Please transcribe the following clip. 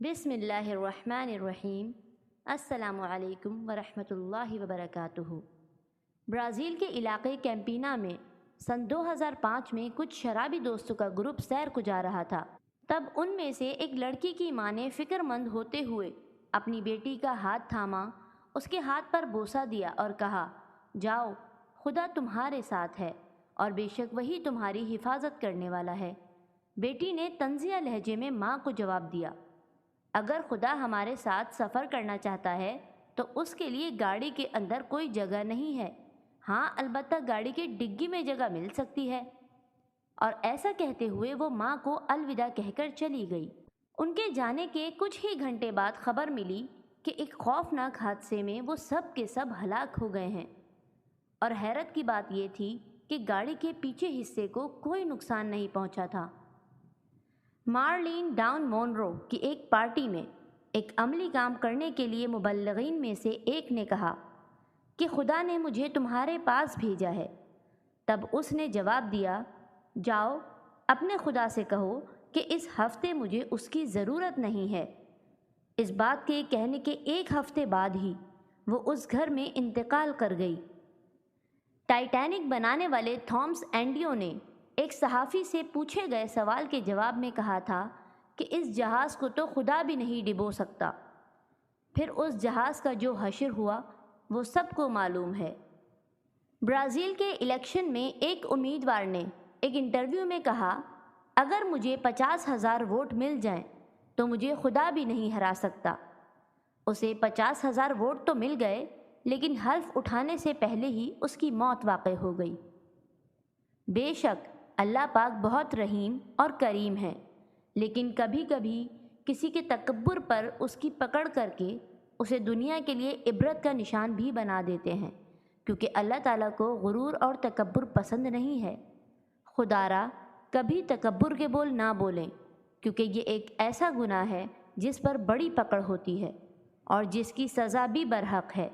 बिस्मिल्लाहिर्रहमानिर्रहीम। अस्सलामु अलैकुम वरहमतुल्लाहि वबरकातुहू। ब्राज़ील के इलाके कैंपिना में सन 2005 में कुछ शराबी दोस्तों का ग्रुप सैर को जा रहा था। तब उनमें से एक लड़की की माँ ने फ़िक्रमंद होते हुए अपनी बेटी का हाथ थामा, उसके हाथ पर बोसा दिया और कहा, जाओ, खुदा तुम्हारे साथ है और बेशक वही तुम्हारी हिफाजत करने वाला है। बेटी ने तंज़िया लहजे में माँ को जवाब दिया, अगर खुदा हमारे साथ सफ़र करना चाहता है तो उसके लिए गाड़ी के अंदर कोई जगह नहीं है। हाँ, अलबत्ता गाड़ी के डिग्गी में जगह मिल सकती है। और ऐसा कहते हुए वो माँ को अलविदा कहकर चली गई। उनके जाने के कुछ ही घंटे बाद खबर मिली कि एक खौफनाक हादसे में वो सब के सब हलाक हो गए हैं। और हैरत की बात ये थी कि गाड़ी के पीछे हिस्से को कोई नुकसान नहीं पहुंचा था। मार्लिन डाउन मोनरो की एक पार्टी में एक अमली काम करने के लिए मुबल्लिगीन में से एक ने कहा कि खुदा ने मुझे तुम्हारे पास भेजा है। तब उसने जवाब दिया, जाओ, अपने खुदा से कहो कि इस हफ्ते मुझे उसकी ज़रूरत नहीं है। इस बात के कहने के एक हफ्ते बाद ही वो उस घर में इंतकाल कर गई। टाइटैनिक बनाने वाले थॉमस एडिसन ने एक सहाफ़ी से पूछे गए सवाल के जवाब में कहा था कि इस जहाज़ को तो खुदा भी नहीं डिबो सकता। फिर उस जहाज़ का जो हश्र हुआ वो सबको मालूम है। ब्राज़ील के इलेक्शन में एक उम्मीदवार ने एक इंटरव्यू में कहा, अगर मुझे 50,000 वोट मिल जाएं तो मुझे खुदा भी नहीं हरा सकता। उसे 50,000 वोट तो मिल गए, लेकिन हल्फ उठाने से पहले ही उसकी मौत वाक़ई हो गई। बेशक अल्लाह पाक बहुत रहीम और करीम है, लेकिन कभी कभी किसी के तकब्बुर पर उसकी पकड़ करके उसे दुनिया के लिए इबरत का निशान भी बना देते हैं, क्योंकि अल्लाह ताला को गुरूर और तकब्बुर पसंद नहीं है। खुदारा कभी तकब्बुर के बोल ना बोलें, क्योंकि ये एक ऐसा गुनाह है जिस पर बड़ी पकड़ होती है और जिसकी सज़ा भी बरहक है।